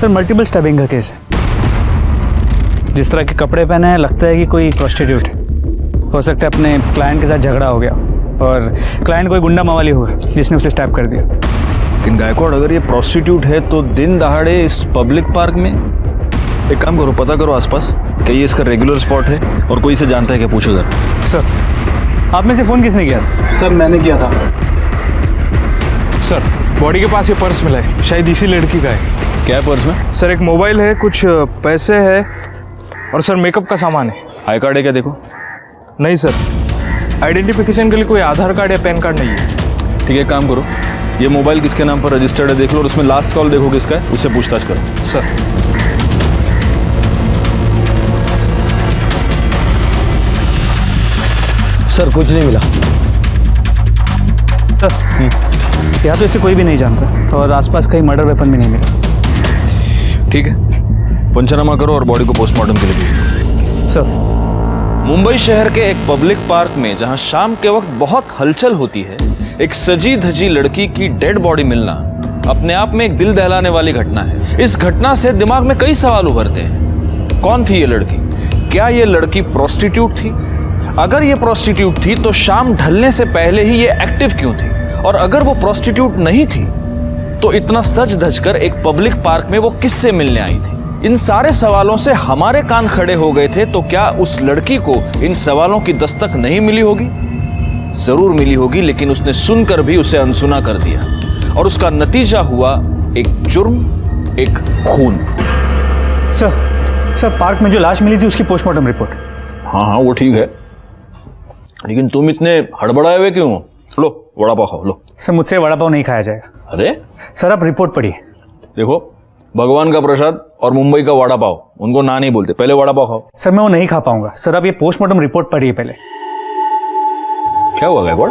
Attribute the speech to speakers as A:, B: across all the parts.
A: Sir multiple stabbing का case है। जिस तरह के कपड़े पहने हैं लगता है कि कोई प्रोस्टिट्यूट है। हो सकता है अपने क्लाइंट के साथ झगड़ा हो गया और क्लाइंट कोई गुंडा मवाली होगा जिसने उसे स्टैब कर दिया।
B: लेकिन गायकवाड़ अगर ये प्रोस्टिट्यूट है तो दिन दहाड़े इस पब्लिक पार्क में, एक काम करो पता करो आसपास क्या ये इसका रेगुलर स्पॉट है और कोई इसे जानता है क्या, पूछो जरा।
A: सर आप में से फ़ोन किसने किया था?
C: सर मैंने किया था।
D: सर बॉडी के पास ये पर्स मिला है, शायद इसी लड़की का है।
B: क्या है पर्स में?
D: सर एक मोबाइल है, कुछ पैसे है और सर मेकअप का सामान है।
B: आई कार्ड है क्या? देखो।
D: नहीं सर, आइडेंटिफिकेशन के लिए कोई आधार कार्ड या पैन कार्ड नहीं है।
B: ठीक है, काम करो ये मोबाइल किसके नाम पर रजिस्टर्ड है देख लो और उसमें लास्ट कॉल देखो किसका है, उससे पूछताछ करो।
D: सर
C: सर कुछ नहीं मिला।
A: सर यहाँ तो इसे कोई भी नहीं जानता और आसपास कहीं मर्डर वेपन भी नहीं मिला।
B: ठीक है, पंचनामा करो और बॉडी को पोस्टमार्टम के लिए भेज दो।
A: सर
B: मुंबई शहर के एक पब्लिक पार्क में जहां शाम के वक्त बहुत हलचल होती है, एक सजी धजी लड़की की डेड बॉडी मिलना अपने आप में एक दिल दहलाने वाली घटना है। इस घटना से दिमाग में कई सवाल उभरते हैं। कौन थी ये लड़की? क्या ये लड़की प्रोस्टिट्यूट थी? अगर ये प्रोस्टिट्यूट थी तो शाम ढलने से पहले ही ये एक्टिव क्यों थी? और अगर वो प्रोस्टिट्यूट नहीं थी तो इतना सज धज कर एक पब्लिक पार्क में वो किससे मिलने आई थी? इन सारे सवालों से हमारे कान खड़े हो गए थे। तो क्या उस लड़की को इन सवालों की दस्तक नहीं मिली होगी? जरूर मिली होगी, लेकिन उसने सुनकर भी उसे अनसुना कर दिया और उसका नतीजा हुआ एक जुर्म, एक खून।
A: सर पार्क में जो लाश मिली थी उसकी पोस्टमार्टम रिपोर्ट।
B: हाँ वो ठीक है, लेकिन तुम इतने हड़बड़ाए हुए क्यों हो? लो वड़ा पाव खाओ, लो।
A: सर मुझसे वड़ा पाव नहीं खाया जाएगा।
B: अरे
A: सर आप रिपोर्ट पढ़िए।
B: देखो, भगवान का प्रसाद और मुंबई का वड़ा पाव, उनको ना नहीं बोलते, पहले वड़ा पाव खाओ।
A: सर मैं वो नहीं खा पाऊंगा। सर आप ये पोस्टमार्टम रिपोर्ट पढ़िए पहले।
B: क्या हुआ गायकवाड़?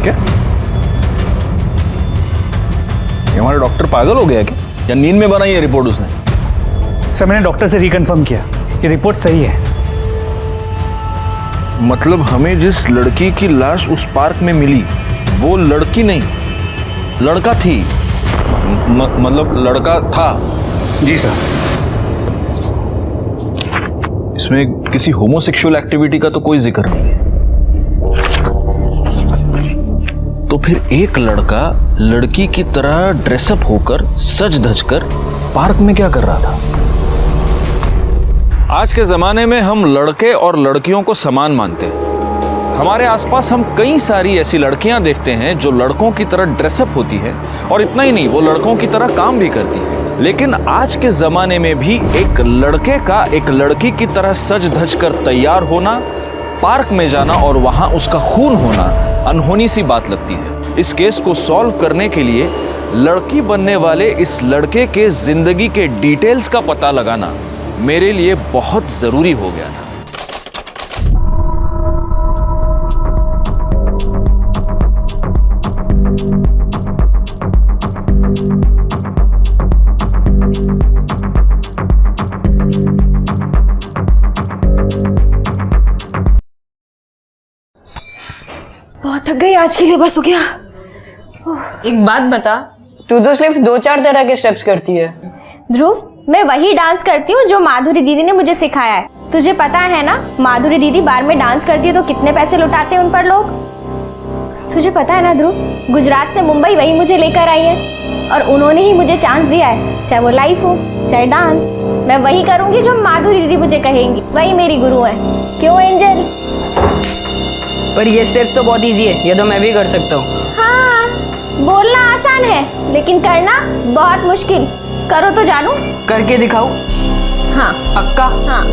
B: क्या ये हमारा डॉक्टर पागल हो गया क्या, या नींद में बनाई है रिपोर्ट उसने?
A: सर मैंने डॉक्टर से रिकन्फर्म किया, ये रिपोर्ट सही है।
B: मतलब हमें जिस लड़की की लाश उस पार्क में मिली वो लड़की नहीं, लड़का थी। मतलब लड़का था?
A: जी सर।
B: इसमें किसी होमोसेक्सुअल एक्टिविटी का तो कोई जिक्र नहीं है। तो फिर एक लड़का लड़की की तरह ड्रेसअप होकर सज धज कर पार्क में क्या कर रहा था? आज के जमाने में हम लड़के और लड़कियों को समान मानते हैं। हमारे आसपास हम कई सारी ऐसी लड़कियां देखते हैं जो लड़कों की तरह ड्रेसअप होती है और इतना ही नहीं, वो लड़कों की तरह काम भी करती है। लेकिन आज के जमाने में भी एक लड़के का एक लड़की की तरह सज धज कर तैयार होना, पार्क में जाना और वहां उसका खून होना अनहोनी सी बात लगती है। इस केस को सॉल्व करने के लिए लड़की बनने वाले इस लड़के के जिंदगी के डिटेल्स का पता लगाना मेरे लिए बहुत जरूरी हो गया था।
E: बहुत थक गई आज के लिए, बस हो गया।
F: एक बात बता, तू तो सिर्फ 2-4 तरह के स्टेप्स करती है।
E: ध्रुव, मैं वही डांस करती हूँ जो माधुरी दीदी ने मुझे सिखाया है। तुझे पता है ना, माधुरी दीदी बार में डांस करती है तो कितने पैसे लुटाते हैं उन पर लोग। तुझे पता है ना ध्रुव, गुजरात से मुंबई वही मुझे लेकर आई है और उन्होंने ही मुझे चांस दिया है, चाहे वो लाइफ हो चाहे डांस। मैं वही करूंगी जो माधुरी दीदी मुझे कहेंगी, वही मेरी गुरु है। क्यों एंजल?
F: पर ये स्टेप्स तो बहुत इजी है, ये तो मैं भी कर सकता हूँ।
E: हाँ, बोलना आसान है लेकिन करना बहुत मुश्किल। करो तो जानू।
F: करके दिखाओ।
E: हाँ
F: पक्का?
E: हाँ।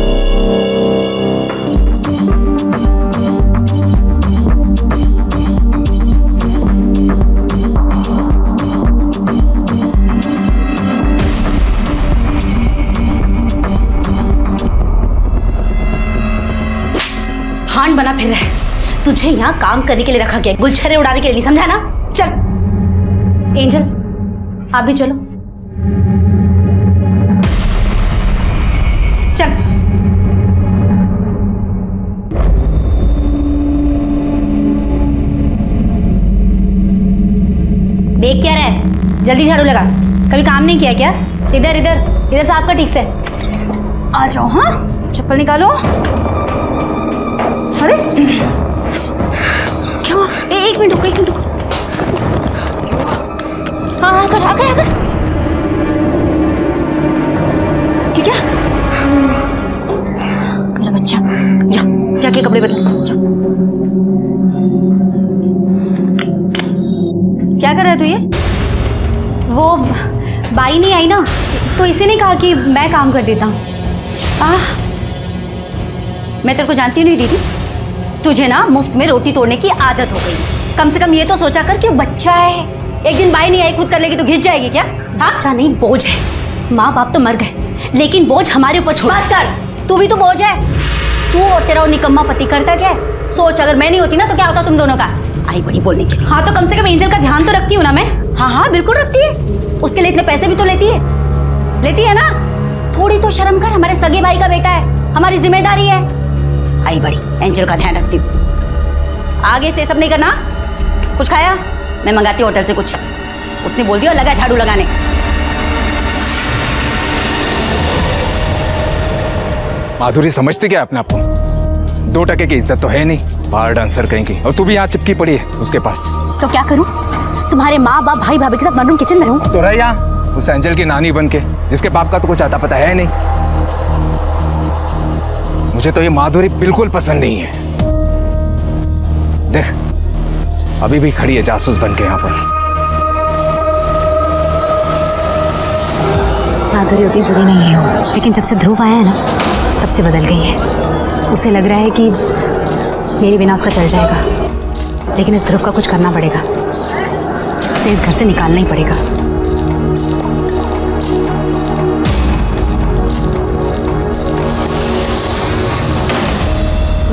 G: भांड बना फिर रहा है। तुझे यहाँ काम करने के लिए रखा गया, गुलछरे उड़ाने के लिए नहीं, समझा ना? चल एंजल, आप भी चलो। चल। देख क्या रहा है? जल्दी झाड़ू लगा। कभी काम नहीं किया क्या? इधर इधर इधर साफ कर ठीक से। आ जाओ। हाँ, चप्पल निकालो। अरे क्या हुआ? एक मिनट रुको, एक मिनट रुको। हाँ आकर आकर आकर। ठीक है मेरा बच्चा, जा जाके कपड़े बदल। जाओ। क्या कर रहा है तू ये? वो बाई नहीं आई ना, तो इसी ने कहा कि मैं काम कर देता हूँ। मैं तेरे को जानती नहीं दीदी, तुझे ना मुफ्त में रोटी तोड़ने की आदत हो गई। कम से कम ये तो सोचा कर कि वो बच्चा है, एक दिन बाई नहीं आई खुद कर लेगी तो घिस जाएगी क्या? हाँ अच्छा नहीं, बोझ है। माँ बाप तो मर गए लेकिन बोझ हमारे ऊपर छोड़। बस कर, तू भी तो बोझ है। तू और तेरा वो निकम्मा पति करता क्या है? सोच, अगर मैं नहीं होती ना तो क्या होता तुम दोनों का? आई बड़ी बोलने के लिए। हाँ तो कम से कम एंजल का ध्यान तो रखती हूँ ना मैं। हाँ हाँ बिल्कुल रखती है, उसके लिए इतने पैसे भी तो लेती है ना। थोड़ी तो शर्म कर, हमारे सगे भाई का बेटा है, हमारी जिम्मेदारी है। आई बड़ी एंजल का ध्यान रखती हूँ। आगे से सब नहीं करना। कुछ खाया? मैं मंगाती हूँ होटल से कुछ। उसने बोल दिया लगा झाड़ू लगाने।
H: माधुरी समझती क्या अपने आप को? 2% की इज्जत तो है नहीं, बाहर डांसर कहेंगी। और तू भी यहाँ चिपकी पड़ी है उसके पास।
G: तो क्या करूँ? तुम्हारे माँ बाप भाई भाभी के साथ मरूम किचन में रहूँ?
H: तो रह यहाँ उस एंजल की नानी बन के, जिसके बाप का तो कुछ आता पता है नहीं। मुझे तो ये माधुरी बिल्कुल पसंद नहीं है। देख अभी भी खड़ी है जासूस बन के यहाँ पर।
G: माधुरी उतनी बुरी नहीं है वो, लेकिन जब से ध्रुव आया है ना तब से बदल गई है। उसे लग रहा है कि मेरे बिना उसका चल जाएगा, लेकिन इस ध्रुव का कुछ करना पड़ेगा। उसे इस घर से निकालना ही पड़ेगा।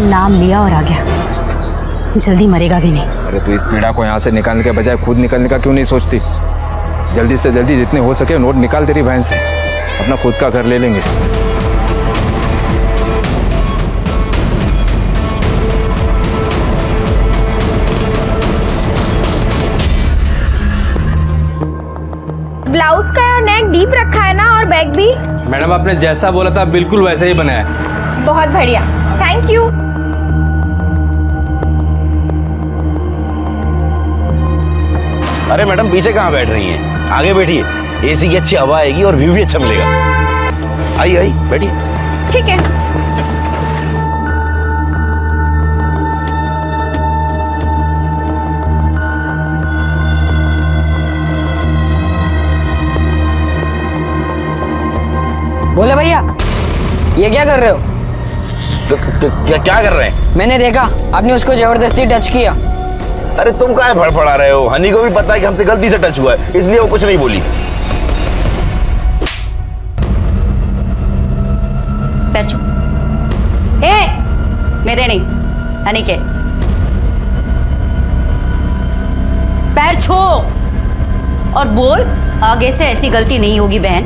G: नाम लिया और आ गया, जल्दी मरेगा भी नहीं।
H: अरे तू इस पीड़ा को यहाँ से निकालने के बजाय खुद निकलने का क्यों नहीं सोचती? जल्दी से जल्दी जितने हो सके नोट निकाल तेरी बहन से, अपना खुद का घर ले लेंगे।
E: ब्लाउज का नेक डीप रखा है ना, और बैग भी।
D: मैडम आपने जैसा बोला था बिल्कुल वैसा ही बनाया है।
E: बहुत बढ़िया, थैंक यू।
C: अरे मैडम पीछे कहाँ बैठ रही हैं? आगे बैठिए, एसी की अच्छी हवा आएगी और व्यू भी अच्छा मिलेगा। आइए आइए बैठिए।
E: ठीक है।
F: बोले भैया ये क्या कर रहे हो?
C: क्या कर रहे हैं?
F: मैंने देखा आपने उसको जबरदस्ती टच किया।
C: अरे तुम काहे फड़फड़ा रहे हो? हनी को भी पता है कि हमसे गलती से टच हुआ है, इसलिए वो कुछ नहीं बोली।
G: पैर छू। मेरे नहीं, हनी के। पैर छू और बोल आगे से ऐसी गलती नहीं होगी बहन।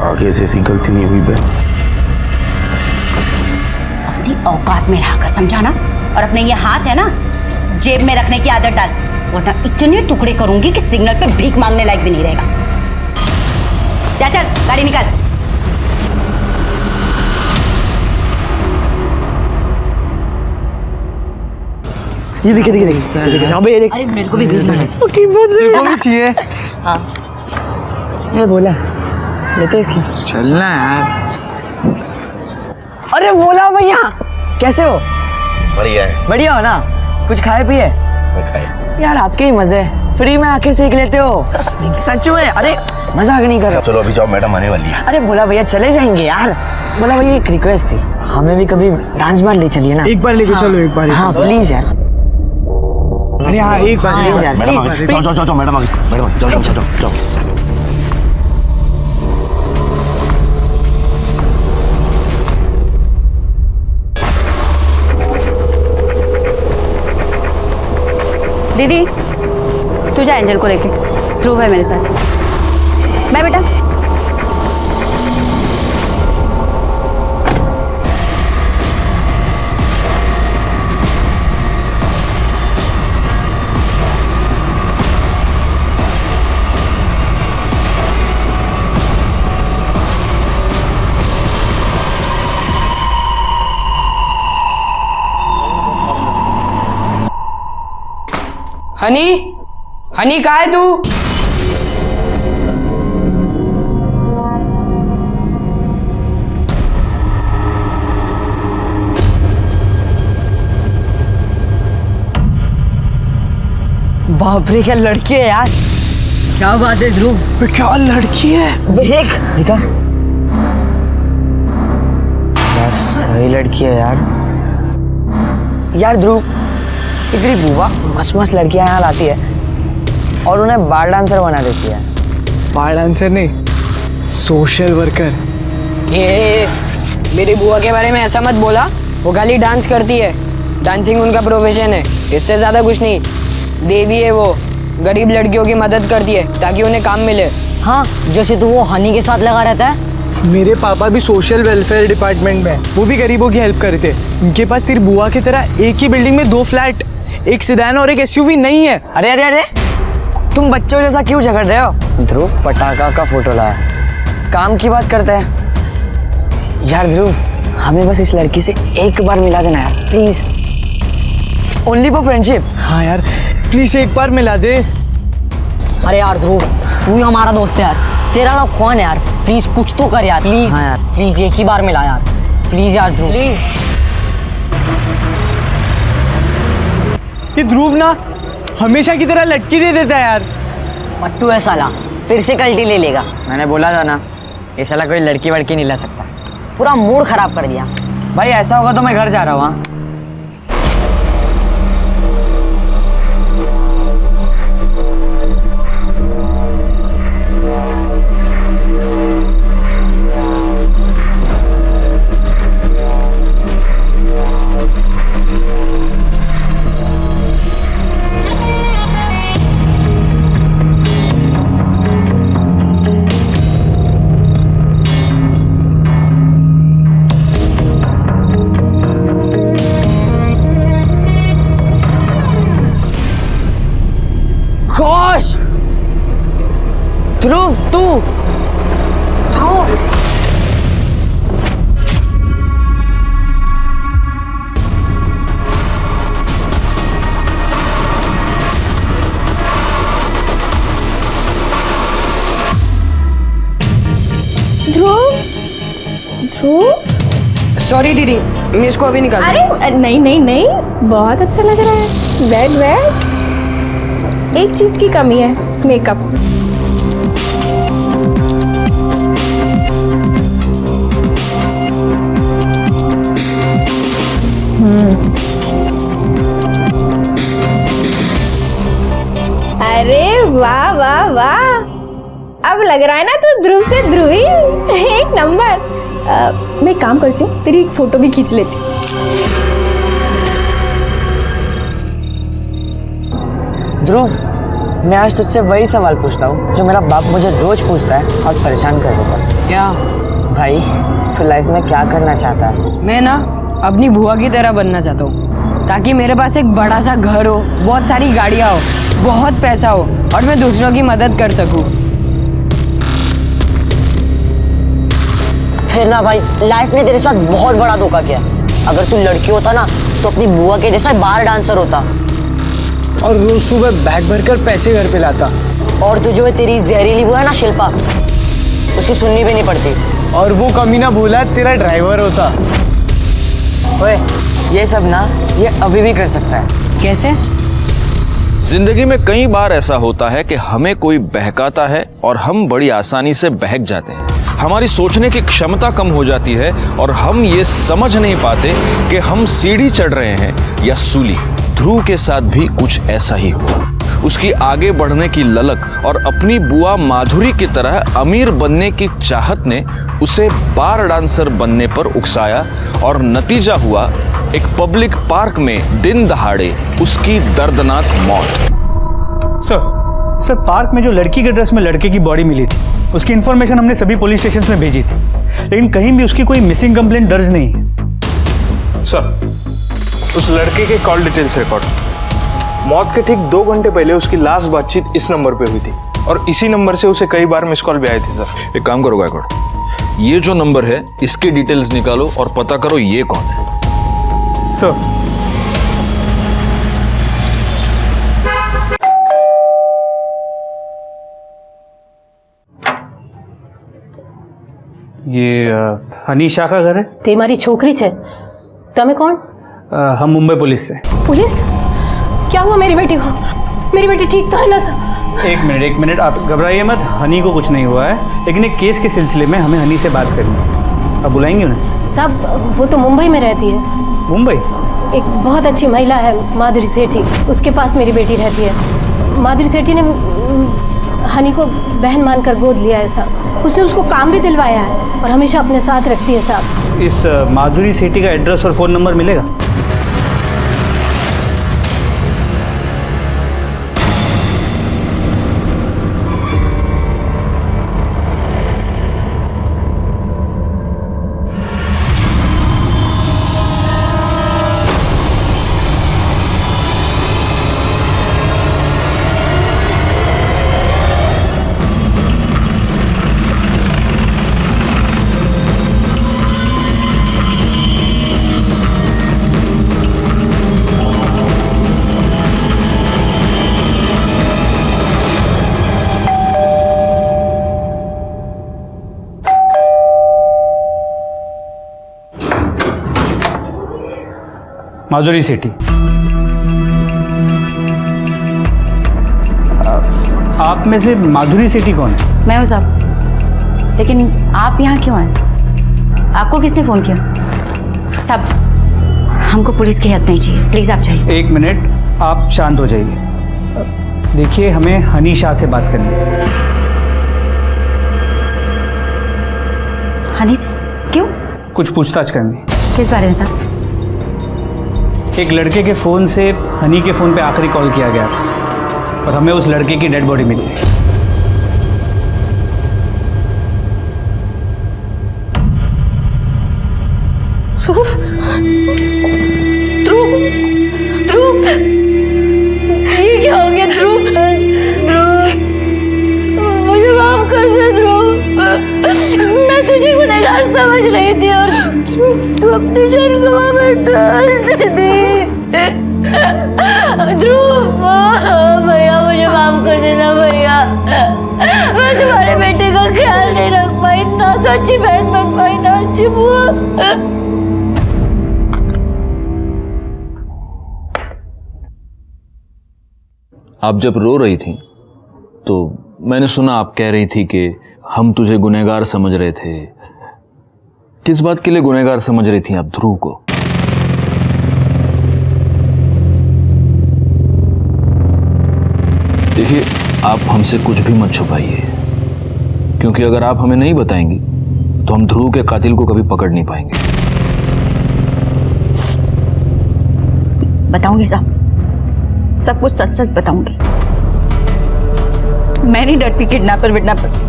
C: आगे से ऐसी गलती नहीं हुई बहन।
G: अपनी औकात में रहकर समझाना, और अपने ये हाथ है ना जेब में रखने की आदत डाल, वरना इतने टुकड़े करूंगी कि सिग्नल पे भीख मांगने लायक भी नहीं रहेगा। चल चल गाड़ी निकाल।
C: ये देखिए यहाँ पे ये देख।
G: अरे मेरे को भी भेजना है।
A: भी चाहिए।
F: मैं बोला लेते इसकी।
A: चलना यार।
F: अरे बोला भैया कैसे हो?
C: बढ़िया है।
F: बढ़िया हो ना? कुछ खाए पिए?
C: खाए।
F: यार आपके ही मजे, फ्री में आके सीख लेते हो। सच में? अरे मजाक नहीं कर रहा।
C: चलो अभी जाओ, मैडम आने वाली है।
F: अरे बोला भैया चले जाएंगे यार। बोला भैया एक रिक्वेस्ट थी, हमें भी कभी डांस बार ले चलिए ना।
A: एक बार लेके चलो, एक बार।
F: हाँ प्लीज यार।
A: अरे हाँ एक बार।
F: प्लीज यार,
C: मैडम
F: प्लीज।
C: जाओ मैडम आगे। मैडम जाओ।
G: दीदी तू जा एंजल को लेके, ध्रुव है मेरे साथ। बाय बेटा।
F: हनी, हनी कहाँ है तू? बाप रे, क्या लड़की है यार। क्या बात है ध्रुव, क्या लड़की है। देख दिखा यार, सही लड़की है यार। यार ध्रुव, इतनी बुआ मस्त मस्त लड़कियां यहाँ लाती है और उन्हें बार डांसर बना देती है।
I: बार डांसर नहीं, सोशल वर्कर।
F: ये मेरी बुआ के बारे में ऐसा मत बोला, वो खाली डांस करती है, डांसिंग उनका प्रोफेशन है, इससे ज्यादा कुछ नहीं। देवी है वो, गरीब लड़कियों की मदद करती है ताकि उन्हें काम मिले। हाँ, जैसे तू वो हनी के साथ लगा रहता है।
I: मेरे पापा भी सोशल वेलफेयर डिपार्टमेंट में हैं। वो भी गरीबों की हेल्प करते हैं। उनके पास तेरी बुआ की तरह एक ही बिल्डिंग में 2 फ्लैट, एक सेडान और एक एसयूवी नहीं है।
F: अरे अरे अरे, तुम बच्चों जैसा क्यों झगड़ रहे हो? ध्रुव पटाखा का फोटो लाया, काम की बात करते हैं। यार ध्रुव, हमें बस इस लड़की से एक बार मिला देना यार, प्लीज, ओनली फॉर फ्रेंडशिप।
I: हाँ यार, प्लीज एक बार मिला दे।
F: अरे यार ध्रुव, तू ही हमारा दोस्त है यार, तेरा नाम कौन है यार, प्लीज कुछ तो कर यार, प्लीज। हाँ यार, प्लीज एक ही बार मिला यार, प्लीज यार ध्रुव, प्लीज।
I: ये ध्रुव ना हमेशा की तरह लटकी दे देता है यार।
F: पट्टू है साला, फिर से कल्टी ले लेगा। मैंने बोला था ना, ये साला कोई लड़की वड़की नहीं ला सकता। पूरा मूड खराब कर दिया। भाई ऐसा होगा तो मैं घर जा रहा हूँ। हाँ गोश, ध्रुव तू, ध्रुव,
E: ध्रुव, ध्रुव,
F: सॉरी दीदी, मैं इसको अभी निकाल।
E: अरे नहीं नहीं नहीं, बहुत अच्छा लग रहा है। बैठ बैठ। एक चीज की कमी है, मेकअप। अरे वाह वाह वाह, अब लग रहा है ना तू ध्रुव से ध्रुवी। एक नंबर। मैं एक काम करती हूँ, तेरी एक फोटो भी खींच लेती हूँ।
F: ध्रुव, मैं आज तुझसे वही सवाल पूछता हूँ जो मेरा बाप मुझे रोज पूछता है और परेशान कर देता है। क्या भाई, तू लाइफ में क्या करना चाहता है? मैं ना अपनी बुआ की तरह बनना चाहता हूँ, ताकि मेरे पास एक बड़ा सा घर हो, बहुत सारी गाड़ियाँ हो, बहुत पैसा हो और मैं दूसरों की मदद कर सकूँ। फिर ना भाई, लाइफ ने तेरे साथ बहुत बड़ा धोखा किया। अगर तू लड़की होता ना तो अपनी बुआ के जैसा बार डांसर होता
I: और रोज सुबह बैग भरकर पैसे घर पे लाता।
F: और तू जो है तेरी जहरीली बुआ है ना शिल्पा, उसकी सुननी भी नहीं पड़ती।
I: और वो कमीना भोला तेरा ड्राइवर होता।
F: ओए, ये सब ना ये अभी भी कर सकता है। कैसे?
B: जिंदगी में कई बार ऐसा होता है कि हमें कोई बहकाता है और हम बड़ी आसानी से बहक जाते हैं। हमारी सोचने की क्षमता कम हो जाती है और हम ये समझ नहीं पाते कि हम सीढ़ी चढ़ रहे हैं या सूली। ध्रुव के साथ भी कुछ ऐसा ही हुआ। उसकी आगे बढ़ने की ललक और अपनी बुआ माधुरी की तरह अमीर बनने की चाहत ने उसे बार डांसर बनने पर उकसाया और नतीजा हुआ एक पब्लिक पार्क में दिन दहाड़े उसकी दर्दनाक मौत।
A: सर पार्क में जो लड़की के ड्रेस में लड़के की बॉडी मिली थी, उसकी इन्फॉर्मेशन हमने सभी पुलिस स्टेशन में भेजी थी, लेकिन कहीं भी उसकी कोई मिसिंग कंप्लेंट दर्ज नहीं है।
D: सर, उस लड़के के कॉल डिटेल्स रिकॉर्ड, मौत के ठीक 2 घंटे पहले उसकी लास्ट बातचीत इस नंबर पे हुई थी और इसी नंबर से उसे कई बार मिस कॉल भी आए थे। सर,
B: एक काम करो गायकवाड़, ये जो नंबर है इसके डिटेल्स निकालो और पता करो ये कौन है।
A: सर ये हनी शाह का घर है।
J: તે મારી છોકરી છે. તમે કોણ?
A: हम मुंबई पुलिस से।
J: पुलिस? क्या हुआ मेरी बेटी को? मेरी बेटी ठीक तो है ना सर?
A: एक मिनट आप घबराइए मत, हनी को कुछ नहीं हुआ है, लेकिन एक केस के सिलसिले में हमें हनी से बात करनी है। आप बुलाएंगे उन्हें?
J: साहब वो तो मुंबई में रहती है.
A: मुंबई?
J: एक बहुत अच्छी महिला है माधुरी सेठी, उसके पास मेरी बेटी रहती है. माधुरी सेठी ने हनी को बहन मानकर गोद लिया है साहब. उसने उसको काम भी दिलवाया है और हमेशा अपने साथ रखती है साहब.
A: इस माधुरी सेठी का एड्रेस और फ़ोन नंबर मिलेगा? माधुरी सेठी, आप में से माधुरी सेठी कौन है?
G: मैं हूँ साहब, लेकिन आप यहाँ क्यों आए? आपको किसने फ़ोन किया? साहब हमको पुलिस की हेल्प नहीं चाहिए, प्लीज़ आप जाइए.
A: एक मिनट, आप शांत हो जाइए. देखिए हमें हनी शाह से बात करनी है.
G: हनी से? क्यों?
A: कुछ पूछताछ करनी.
G: किस बारे में साहब?
A: एक लड़के के फ़ोन से हनी के फ़ोन पे आखिरी कॉल किया गया और हमें उस लड़के की डेड बॉडी मिली.
J: ध्रुव, ध्रुव, ध्रुव, ये क्या हो गया ध्रुव? ध्रुव, मुझे माफ कर दे ध्रुव. मैं तुझे गुनहगार समझ रही थी और तू अपनी जान गवा बैठा. ध्रुव, भैया मुझे माफ कर देना भैया. मैं तुम्हारे बेटे का ख्याल नहीं रख पाई, ना तो अच्छी बहन बन पाई ना अच्छी बुआ.
B: आप जब रो रही थी तो मैंने सुना आप कह रही थी कि हम तुझे गुनहगार समझ रहे थे. किस बात के लिए गुनहगार समझ रही थी आप ध्रुव को? देखिए आप हमसे कुछ भी मत छुपाइए, क्योंकि अगर आप हमें नहीं बताएंगी तो हम ध्रुव के कातिल को कभी पकड़ नहीं पाएंगे.
G: बताऊंगी साहब, सब कुछ सच सच बताऊंगी. मैं नहीं डरती किडनैपर से,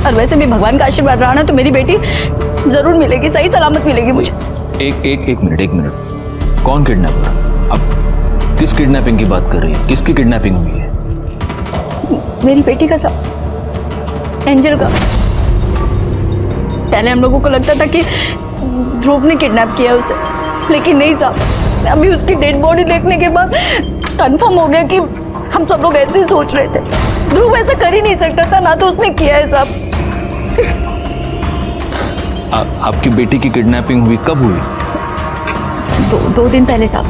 G: और वैसे भी भगवान का आशीर्वाद रहा ना तो मेरी बेटी जरूर मिलेगी, सही सलामत मिलेगी मुझे.
B: एक मिनट, कौन किडनैपर? अब किस किडनैपिंग की बात कर रही है? किसकी किडनैपिंग हुई है?
G: मेरी बेटी का साहब, एंजल का. पहले हम लोगों को लगता था कि ध्रुव ने किडनैप किया उसे, लेकिन नहीं साहब, अभी उसकी डेड बॉडी देखने के बाद कंफर्म हो गया कि हम सब लोग ऐसे ही सोच रहे थे. ध्रुव ऐसा कर ही नहीं सकता था, ना तो उसने किया है साहब.
B: आपकी बेटी की किडनैपिंग हुई कब हुई?
G: दो दिन पहले साहब,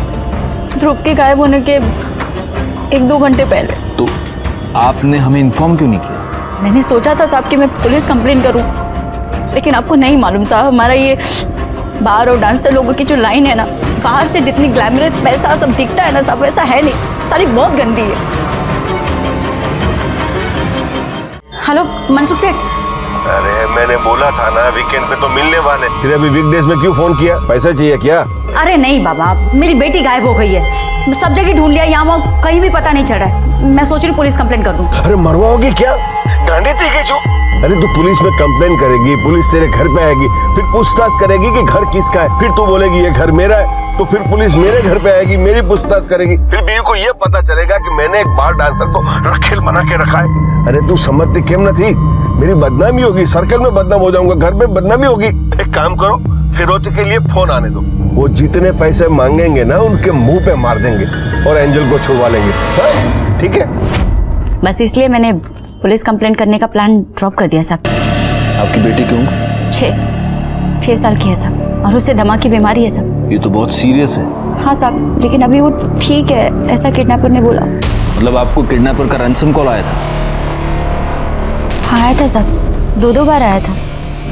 G: ध्रुव के गायब होने के 1-2 घंटे पहले.
B: तो आपने हमें इन्फॉर्म क्यों नहीं किया?
G: मैंने सोचा था साहब कि मैं पुलिस कंप्लेन करूं, लेकिन आपको नहीं मालूम साहब, हमारा ये बार और डांसर लोगों की जो लाइन है ना, बाहर से जितनी ग्लैमरस पैसा सब दिखता है ना साहब, वैसा है नहीं. सारी बहुत गंदी है. हेलो मनसुख सेठ.
C: अरे मैंने बोला था ना वीकेंड पे तो मिलने वाले, फिर अभी वीकडेज में क्यों फोन किया? पैसा चाहिए क्या?
G: अरे नहीं बाबा, मेरी बेटी गायब हो गई है. सब जगह ढूंढ लिया, यहाँ वहाँ कहीं भी पता नहीं चल रहा है. मैं सोच रही पुलिस कंप्लेन कर दूं.
C: अरे मरवाओगी क्या? गांडी थी क्या जो? अरे तू पुलिस में कंप्लेन करेगी, पुलिस तेरे घर पे आएगी, फिर पूछताछ करेगी कि घर किसका है, फिर तू बोलेगी ये घर मेरा है, तो फिर पुलिस मेरे घर पे आएगी, मेरी पूछताछ करेगी, फिर बीवी को ये पता चलेगा कि मैंने एक बार डांसर को रखेल बना के रखा है. अरे तू समझती क्यों न थी? मेरी बदनामी होगी, सर्कल में बदनाम हो जाऊंगा, घर में बदनामी होगी. एक काम करो, फिरोज के लिए फोन आने दो, वो जितने पैसे मांगेंगे ना उनके मुंह पे मार देंगे और एंजल को छुड़वा लेंगे. ठीक है?
G: बस इसलिए मैंने पुलिस कंप्लेंट करने का प्लान ड्रॉप कर दिया साहब.
B: आपकी बेटी क्यों
G: छः साल की है साहब, और उससे दमा की बीमारी है साहब।
B: ये तो बहुत सीरियस है।
G: हाँ साहब, लेकिन अभी वो ठीक है, ऐसा किडनैपर ने बोला।
B: मतलब आपको किडनैपर का रैंसम कॉल आया था?
G: हाँ आया था साहब, दो बार आया था।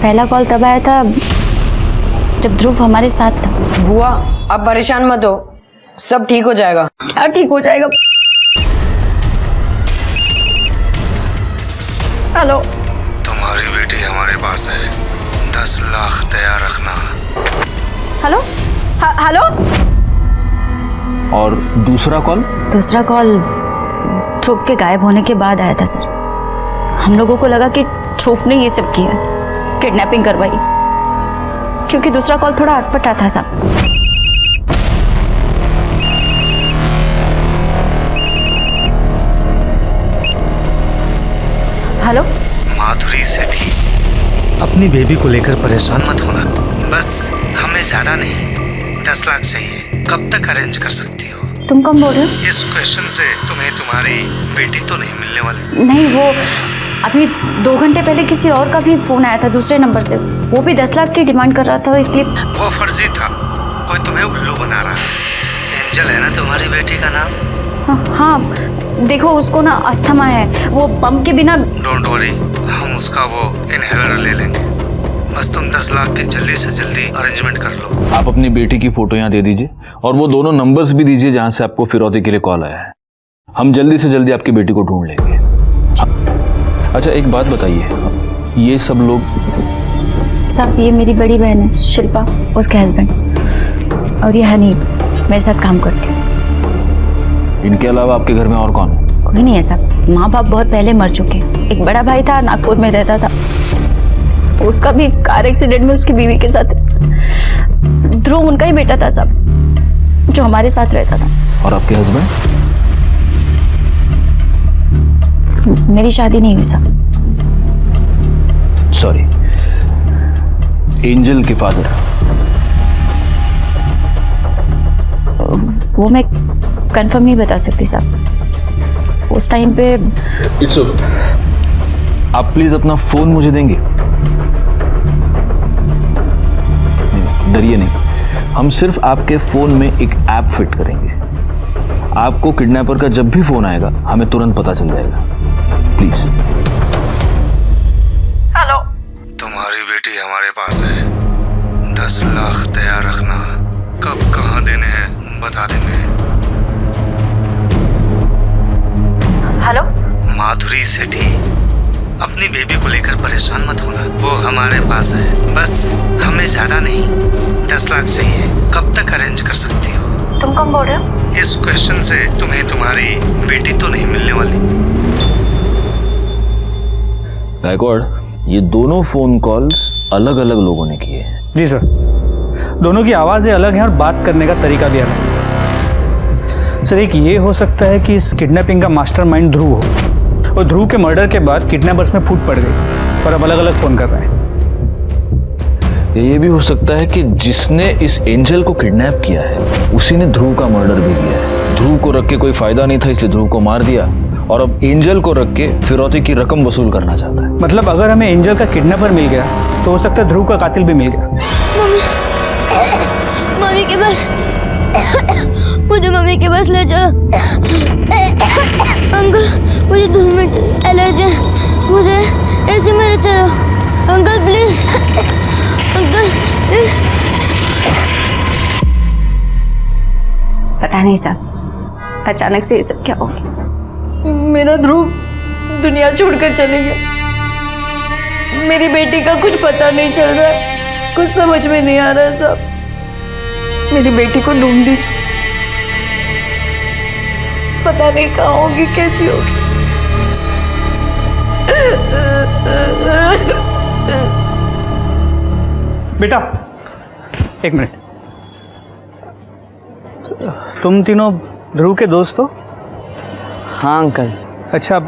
G: पहला कॉल तब आया था जब ध्रुव हमारे साथ था।
F: बुआ आप परेशान मत हो, सब ठीक हो जाएगा।
G: क्या ठीक हो जाएगा? हेलो,
H: तुम्हारी बेटी हमारे पास है, 10 लाख तैयार रखना।
G: Hello, hello.
B: और दूसरा कॉल?
G: दूसरा कॉल ध्रुव के गायब होने के बाद आया था सर। हम लोगों को लगा कि ध्रुव ने ये सब किया, किडनैपिंग करवाई, क्योंकि दूसरा कॉल थोड़ा अटपटा था साहब। हेलो,
H: माधुरी सेठी, अपनी बेबी को लेकर परेशान मत होना, बस हमें ज्यादा नहीं 10 लाख चाहिए। कब तक अरेंज कर सकती हो?
G: तुम कौन बोल रहे हो?
H: इस क्वेश्चन से तुम्हें तुम्हारी बेटी तो नहीं मिलने वाली।
G: नहीं, वो अभी 2 घंटे पहले किसी और का भी फोन आया था दूसरे नंबर से, वो भी 10 लाख की डिमांड कर रहा था, इसलिए।
H: वो फर्जी था, कोई तुम्हें उल्लू बना रहा है। एंजल है ना तुम्हारी बेटी का नाम?
G: हाँ, देखो उसको ना अस्थमा है, वो पंप के बिना।
H: डोंट वरी, हम उसका वो इनहेलर ले लेंगे, बस तुम 10 लाख की जल्दी से जल्दी अरेंजमेंट कर लो।
B: आप अपनी बेटी की फोटो यहाँ दे दीजिए और वो दोनों नंबर्स भी दीजिए जहाँ से आपको फिरौती के लिए कॉल आया है। हम जल्दी से जल्दी आपकी बेटी को ढूंढ लेंगे। अच्छा एक बात बताइए, ये सब लोग?
G: साहब ये मेरी बड़ी बहन है शिल्पा, उसके हस्बैंड, और ये हनी मेरे साथ काम करती है।
B: इनके अलावा आपके घर में और कौन?
G: कोई नहीं है साहब, माँ बाप बहुत पहले मर चुके हैं। एक बड़ा भाई था, नागपुर में रहता था, उसका भी कार एक्सीडेंट में उसकी बीवी के साथ। ध्रुव उनका ही बेटा था साहब, जो हमारे साथ रहता था।
B: और आपके हस्बैंड?
G: मेरी शादी नहीं हुई साहब।
B: सॉरी, एंजल के फादर?
G: वो मैं कंफर्म नहीं बता सकती साहब, उस टाइम पे।
B: इट्स ओके, आप प्लीज अपना फोन मुझे देंगे? डरिए नहीं, हम सिर्फ आपके फोन में एक ऐप फिट करेंगे। आपको किडनैपर का जब भी फोन आएगा हमें तुरंत पता चल जाएगा। प्लीज।
G: हेलो,
H: तुम्हारी बेटी हमारे पास है, 10 लाख तैयार रखना, कब कहाँ देने हैं बता देंगे।
G: हेलो।
H: माधुरी सेठी, अपनी बेबी को लेकर परेशान मत होना, वो हमारे पास है, बस हमें ज्यादा नहीं 10 लाख चाहिए। कब तक अरेंज कर सकती हो?
G: तुम कौन बोल रहे हो?
H: इस क्वेश्चन से तुम्हें तुम्हारी बेटी तो नहीं मिलने वाली।
B: गायकवाड़, ये दोनों फोन कॉल्स अलग अलग लोगों ने किए हैं।
A: जी सर, दोनों की आवाज़ें अलग हैं और बात करने का तरीका भी अलग है। सर एक ये हो सकता है कि इस किडनैपिंग का मास्टरमाइंड ध्रुव हो, और ध्रुव के मर्डर के बाद किडनैपर्स में फूट पड़ गई और अब अलग अलग फ़ोन कर रहे हैं।
B: ये भी हो सकता है कि जिसने इस एंजल को किडनैप किया है उसी ने ध्रुव का मर्डर भी किया है। ध्रुव को रख के कोई फायदा नहीं था इसलिए ध्रुव को मार दिया, और अब एंजल को रख के फिरौती की रकम वसूल करना चाहता है।
A: मतलब अगर हमें एंजल का किडनैपर मिल गया तो हो सकता है ध्रुव का कातिल भी मिल गया।
J: मम्मी के पास, मुझे मम्मी के पास ले जाओ। अंकल मुझे 2 मिनट एलर्जी है, मुझे ऐसे में ले चलो अंकल प्लीज, अंकल प्लीज।
G: पता नहीं साहब, अचानक से ये सब क्या हो गया।
J: मेरा ध्रुव दुनिया छोड़कर चले गया। मेरी बेटी का कुछ पता नहीं चल रहा है, कुछ समझ में नहीं आ रहा है साहब। मेरी बेटी को ढूंढ दीजिए, पता नहीं कहाँ होगी, कैसी होगी।
A: बेटा एक मिनट, तुम तीनों ध्रुव के दोस्त हो?
F: हाँ अंकल।
A: अच्छा,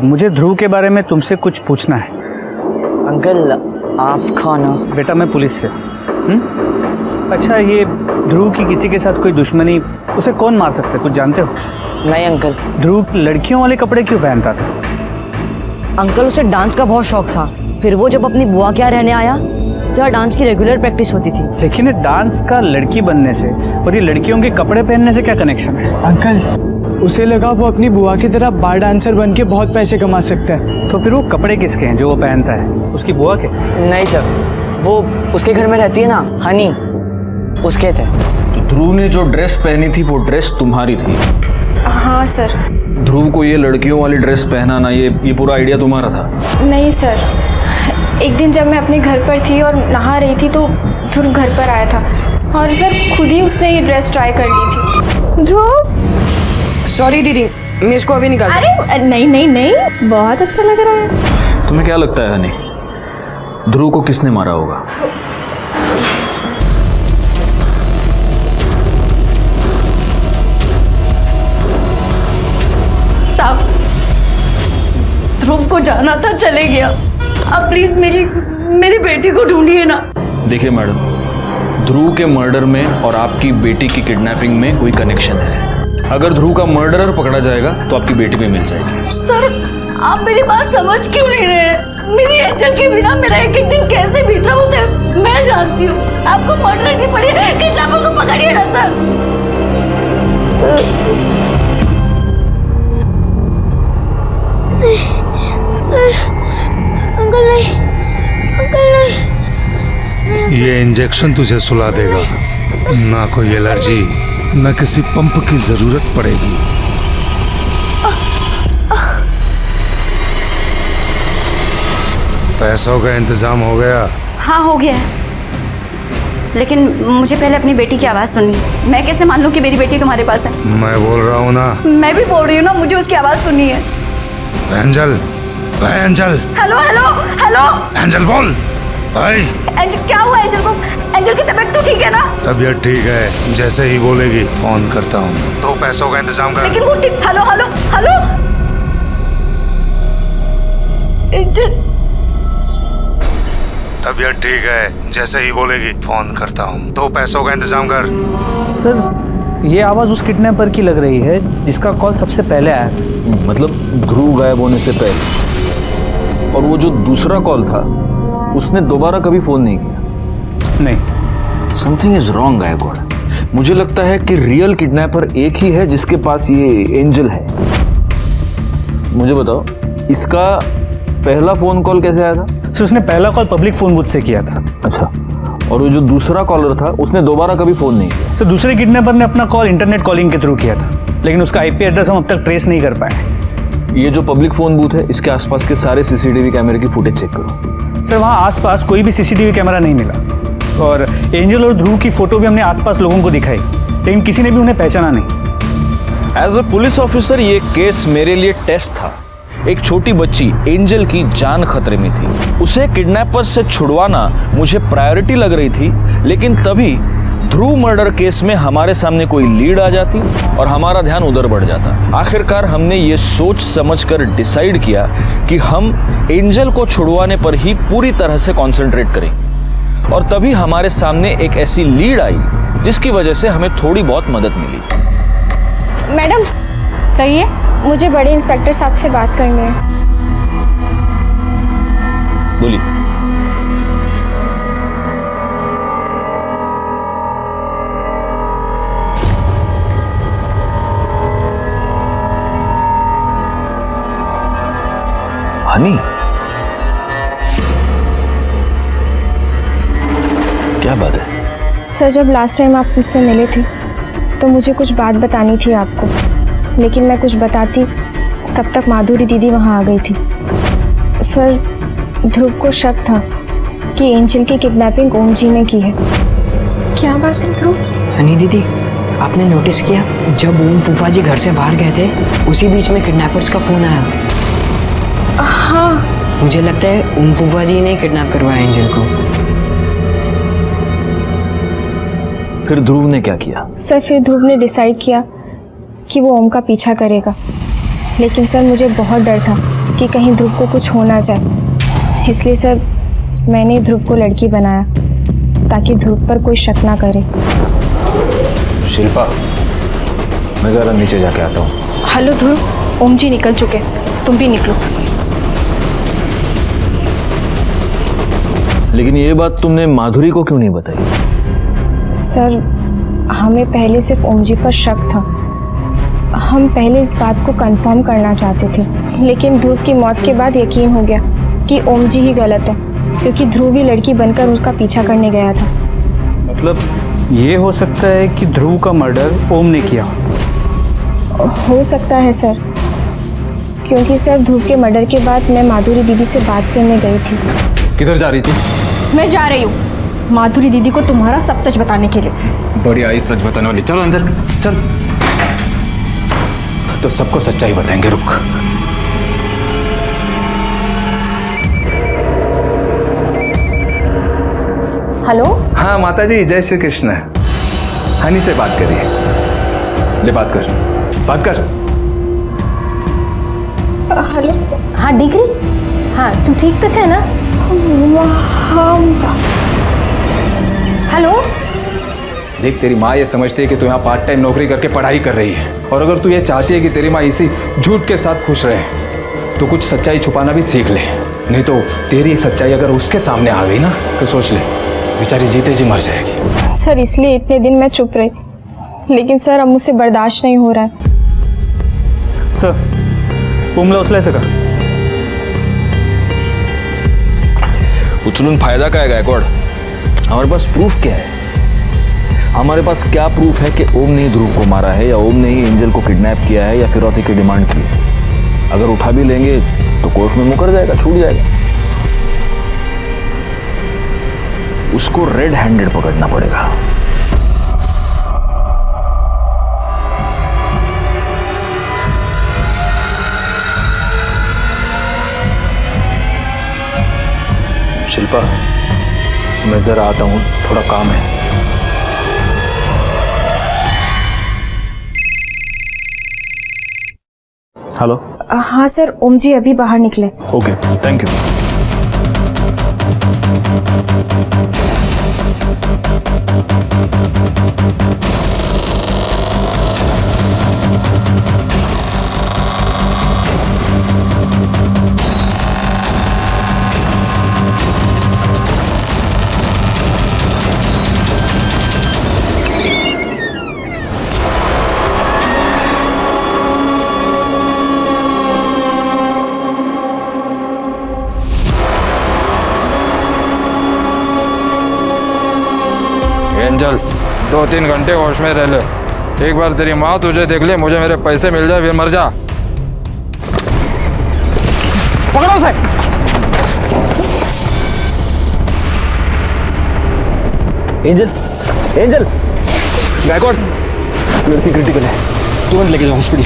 A: मुझे ध्रुव के बारे में तुमसे कुछ पूछना है।
F: अंकल आप कौन हो?
A: बेटा मैं पुलिस से। अच्छा, ये ध्रुव की किसी के साथ कोई दुश्मनी, उसे कौन मार सकता है, कुछ जानते हो?
F: नहीं अंकल।
A: ध्रुव लड़कियों वाले कपड़े क्यों पहनता था?
F: अंकल उसे डांस का बहुत शौक था, फिर वो जब अपनी बुआ के यहाँ रहने आया उनके यहाँ डांस की रेगुलर प्रैक्टिस होती थी।
A: लेकिन ये डांस का लड़की बनने से और ये लड़कियों के कपड़े पहनने से क्या कनेक्शन है?
I: अंकल, उसे लगा वो अपनी बुआ की तरह बार डांसर बन के बहुत पैसे कमा सकता है।
A: तो फिर वो कपड़े किसके हैं जो वो पहनता है? उसकी बुआ के?
F: नहीं सर, वो उसके घर में रहती है ना, हनी, उसके थे।
B: तो ध्रुव ने जो ड्रेस पहनी थी वो ड्रेस तुम्हारी थी?
E: हाँ सर।
B: ध्रुव को ये लड़कियों वाली ड्रेस पहनाना ये पूरा आइडिया तुम्हारा था?
E: नहीं सर, एक दिन जब मैं अपने घर पर थी और नहा रही थी तो ध्रुव घर पर आया था और सर खुद ही उसने ये ड्रेस ट्राई कर ली थी। ध्रुव,
F: सॉरी दीदी, मैं इसको अभी निकाल।
E: अरे नहीं नहीं नहीं, बहुत अच्छा लग रहा है।
B: तुम्हें क्या लगता है हनी, ध्रुव को किसने मारा होगा?
J: साहब, ध्रुव को जाना था, चले गया। आप प्लीज मेरी बेटी को ढूंढिए ना।
B: देखिए मैडम, ध्रुव के मर्डर में और आपकी बेटी की किडनैपिंग में कोई कनेक्शन है। अगर ध्रुव का मर्डरर पकड़ा जाएगा तो आपकी बेटी भी मिल जाएगी।
J: सर, आप मेरी बात समझ क्यों नहीं रहे? मेरी एंजल के बिना मेरा एक एक दिन कैसे बीत रहा उसे मैं जानती हूँ। आपको मर्डर की पड़ी है, किडनैपर को पकड़िए ना सर।
E: अंकल नहीं, अंकल नहीं।
K: ये इंजेक्शन तुझे सुला देगा, ना कोई एलर्जी, ना किसी पंप की जरूरत पड़ेगी। पैसों का इंतजाम हो गया?
G: हाँ हो गया है, लेकिन मुझे पहले अपनी बेटी की आवाज़ सुननी है। मैं कैसे मान लूँ कि मेरी बेटी तुम्हारे पास है?
K: मैं बोल रहा हूँ ना।
G: मैं भी बोल रही हूँ ना, मुझे उसकी आवाज़ सुननी है।
K: Angel, angel,
G: hello hello hello,
K: angel बोल भाई।
G: एंजल, क्या हुआ एंजल को? एंजल की तबीयत तो ठीक है ना?
K: तबीयत ठीक है, जैसे ही बोलेगी फोन करता हूँ। तो पैसों का इंतजाम कर।
G: लेकिन वो ठीक। हेलो हेलो हेलो एंजल,
K: तबीयत ठीक है, जैसे ही बोलेगी फोन करता हूँ। तो पैसों का इंतजाम कर।
A: सर, ये आवाज़ उस किडनैपर की लग रही है जिसका कॉल सबसे पहले आया।
B: मतलब ध्रुव गायब होने से पहले? और वो जो दूसरा कॉल था उसने दोबारा कभी फोन नहीं किया?
A: नहीं।
B: Something is wrong Gaikwad. मुझे लगता है कि रियल किडनैपर एक ही है जिसके पास ये एंजल है। मुझे बताओ, इसका पहला फोन कॉल कैसे आया था?
A: सर, उसने पहला कॉल पब्लिक फोन बूथ से किया था।
B: अच्छा, और वो जो दूसरा कॉलर था उसने दोबारा कभी फोन नहीं किया?
A: तो दूसरे किडनैपर ने अपना कॉल इंटरनेट कॉलिंग के थ्रू किया था, लेकिन उसका आईपी एड्रेस हम अब तक ट्रेस नहीं कर पाए।
B: ये जो पब्लिक फोन बूथ है, इसके आसपास के सारे सीसीटीवी कैमरे की फुटेज चेक करो।
A: सर, वहाँ आसपास कोई भी सीसीटीवी कैमरा नहीं मिला और एंजल और ध्रुव की फोटो भी हमने आसपास लोगों को दिखाई, लेकिन किसी ने भी उन्हें पहचाना नहीं।
B: एज अ पुलिस ऑफिसर ये केस मेरे लिए टेस्ट था। एक छोटी बच्ची एंजल की जान खतरे में थी, उसे किडनैपर से छुड़वाना मुझे प्रायोरिटी लग रही थी, लेकिन तभी ध्रुव मर्डर केस में हमारे सामने कोई लीड आ जाती और हमारा ध्यान उधर बढ़ जाता। आखिरकार हमने ये सोच समझकर डिसाइड किया कि हम एंजल को छुड़वाने पर ही पूरी तरह से कंसंट्रेट करेंगे, और तभी हमारे सामने एक ऐसी लीड आई जिसकी वजह से हमें थोड़ी बहुत मदद मिली।
E: मैडम कहिए, मुझे बड़े इंस्पेक्टर साहब से बात करनी है।
B: बोलिए। हनी, क्या बात है?
E: सर, जब लास्ट टाइम आप मुझसे मिले थे तो मुझे कुछ बात बतानी थी आपको, लेकिन मैं कुछ बताती तब तक माधुरी दीदी वहाँ आ गई थी। सर, ध्रुव को शक था कि एंजल की किडनैपिंग ओम जी ने की है। क्या बात है ध्रुव?
F: हनी दीदी, आपने नोटिस किया जब ओम फूफा जी घर से बाहर गए थे, उसी बीच में किडनैपर्स का फोन आया।
E: हाँ,
F: मुझे लगता है ओम फूफा जी ने किडनैप करवाया एंजल को।
B: फिर ध्रुव ने क्या किया?
E: सर, फिर ध्रुव ने डिसाइड किया कि वो ओम का पीछा करेगा, लेकिन सर मुझे बहुत डर था कि कहीं ध्रुव को कुछ हो ना जाए, इसलिए सर मैंने ध्रुव को लड़की बनाया ताकि ध्रुव पर कोई शक ना करे।
B: शिल्पा, मैं जरा नीचे जाके आता हूँ।
E: हेलो ध्रुव, ओम जी निकल चुके, तुम भी निकलो।
B: लेकिन ये बात तुमने माधुरी को क्यों नहीं बताई?
L: सर, हमें पहले सिर्फ ओम जी पर शक था। हम पहले इस बात को कंफर्म करना चाहते थे, लेकिन ध्रुव की मौत के बाद यकीन हो गया कि ओम जी ही गलत है, क्योंकि ध्रुव ही लड़की बनकर उसका पीछा करने गया था।
A: मतलब ये हो सकता है कि ध्रुव का मर्डर ओम ने किया?
L: हो सकता है सर, क्योंकि सर ध्रुव के मर्डर के बाद मैं माधुरी दीदी से बात करने गई थी।
B: किधर जा रही थी?
E: मैं जा रही हूँ माधुरी दीदी को तुम्हारा सब सच बताने के लिए।
K: बड़ी आई सच बताने वाली। चलो अंदर चल, तो सबको सच्चाई बताएंगे। रुक।
L: हेलो।
K: हाँ माता जी, जय श्री कृष्ण। हनी से बात करिए। ले बात कर, बात कर।
L: हेलो।
G: हाँ डिग्री, हाँ तू ठीक तो छे ना? हेलो।
K: देख, तेरी माँ ये समझती है कि तू यहाँ पार्ट टाइम नौकरी करके पढ़ाई कर रही है, और अगर तू ये चाहती है कि तेरी माँ इसी झूठ के साथ खुश रहे तो कुछ सच्चाई छुपाना भी सीख ले। नहीं तो तेरी सच्चाई अगर उसके सामने आ गई ना तो सोच ले, बेचारी जीते जी मर जाएगी।
L: सर, इसलिए इतने दिन मैं चुप रही, लेकिन सर अब मुझसे बर्दाश्त नहीं हो रहा है।
A: सर, ओमला उचलायचं का?
B: उचलून फायदा काय गायकवाड? हमारे पास प्रूफ क्या है? हमारे पास क्या प्रूफ है कि ओम ने ही ध्रुव को मारा है, या ओम ने ही एंजल को किडनैप किया है, या फिरौती की डिमांड की है? अगर उठा भी लेंगे तो कोर्ट में मुकर जाएगा, छूट जाएगा। उसको रेड हैंडेड पकड़ना पड़ेगा।
K: शिल्पा, मैं जरा आता हूँ, थोड़ा काम है।
B: हेलो।
L: हाँ सर, ओम जी अभी बाहर निकले।
B: Okay, thank you.
M: एंजल, 2-3 घंटे होश में रह ले। एक बार तेरी माँ तुझे देख ले, मुझे मेरे पैसे मिल जाए, फिर मर जा।
A: पकड़ो उसे।
B: एंजल, एंजल, गायकवाड, लड़की क्रिटिकल है, तुरंत लेके जाओ हॉस्पिटल।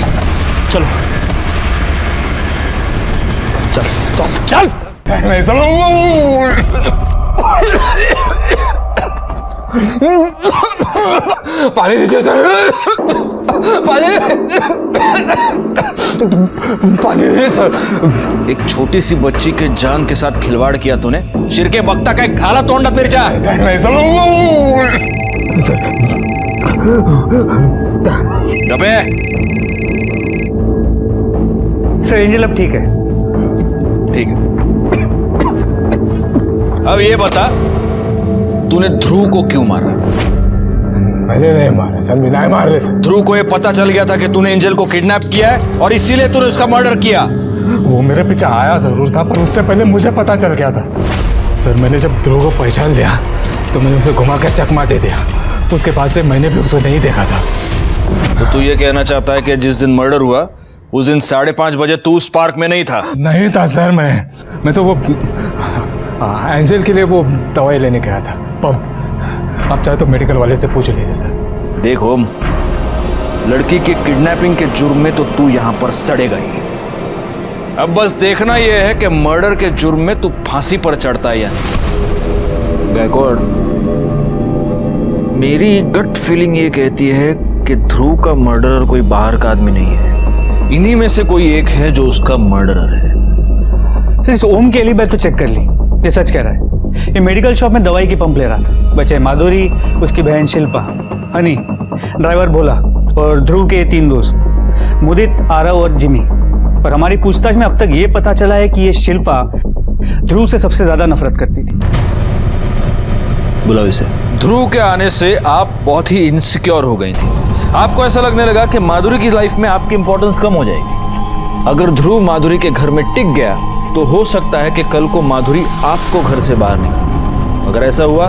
B: चलो चल चल चल।
M: पानी दीजिए सर, पानी दीजिए सर।
B: एक छोटी सी बच्ची के जान के साथ खिलवाड़ किया तूने। शिर के बक्ता का एक घाला तोंडा पिरचा। गबे।
A: सर, एंजल अब ठीक है।
B: ठीक है, अब ये बता, तूने ध्रुव को क्यों मारा?
M: मैंने नहीं मारा सर, बिना मार ले सर।
B: ध्रुव को ये पता चल गया था कि तूने एंजल को किडनैप किया है और इसीलिए तूने उसका मर्डर किया।
M: वो मेरे पीछे आया जरूर था, पर उससे पहले मुझे पता चल गया था सर। मैंने जब ध्रुव को पहचान लिया तो मैंने उसे घुमा कर चकमा दे दिया। उसके बाद से मैंने भी उसे नहीं देखा था।
B: तो तू ये कहना चाहता है कि जिस दिन मर्डर हुआ उस दिन 5:30 बजे तू उस पार्क में नहीं था?
M: नहीं था सर, मैं तो वो एंजल के लिए वो दवाई लेने गया था, पंप। आप चाहे तो मेडिकल वाले से पूछ लीजिए सर।
B: देखो, लड़की के किडनैपिंग के जुर्म में तो तू यहां पर सड़ेगा ही। अब बस देखना यह है कि मर्डर के जुर्म में तू फांसी पर चढ़ता है या नहीं। गायकवाड, मेरी गट फीलिंग ये कहती है कि ध्रुव का मर्डरर कोई बाहर का आदमी नहीं है, इन्हीं में से कोई एक है जो उसका मर्डरर है।
A: इस ओम की एलिबी तो चेक कर ली, ये सच कह रहा है। ये मेडिकल शॉप में दवाई की पंप ले रहा था। बचे माधुरी, उसकी बहन शिल्पा, हनी, ड्राइवर भोला और ध्रुव के 3 दोस्त मुदित, आरव और जिमी। और हमारी पूछताछ में अब तक ये पता चला है कि ये शिल्पा ध्रुव से सबसे ज्यादा नफरत करती थी।
B: बुलाओ इसे। ध्रुव के आने से आप बहुत ही इनसिक्योर हो गई थी। आपको ऐसा लगने लगा कि माधुरी की लाइफ में आपकी इंपॉर्टेंस कम हो जाएगी। अगर ध्रुव माधुरी के घर में टिक गया तो हो सकता है कि कल को माधुरी आपको घर से बाहर निकाले। अगर ऐसा हुआ,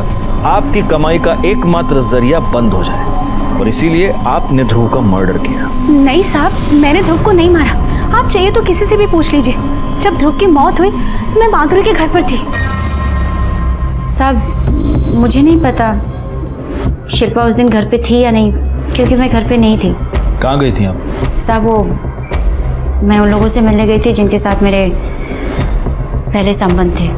B: आपकी कमाई का एकमात्र जरिया बंद हो जाए, और इसीलिए आपने ध्रुव का मर्डर किया।
G: नहीं साहब, मैंने ध्रुव को नहीं मारा। आप चाहिए तो किसी से भी पूछ लीजिए। जब ध्रुव की मौत हुई तो मैं माधुरी के घर पर थी। साहब मुझे नहीं पता शिल्पा उस दिन घर पे थी या नहीं, क्योंकि मैं घर पे नहीं थी।
B: कहाँ गई थी आप?
G: साहब वो मैं उन लोगों से मिलने गई थी जिनके साथ मेरे पहले संबंध थे।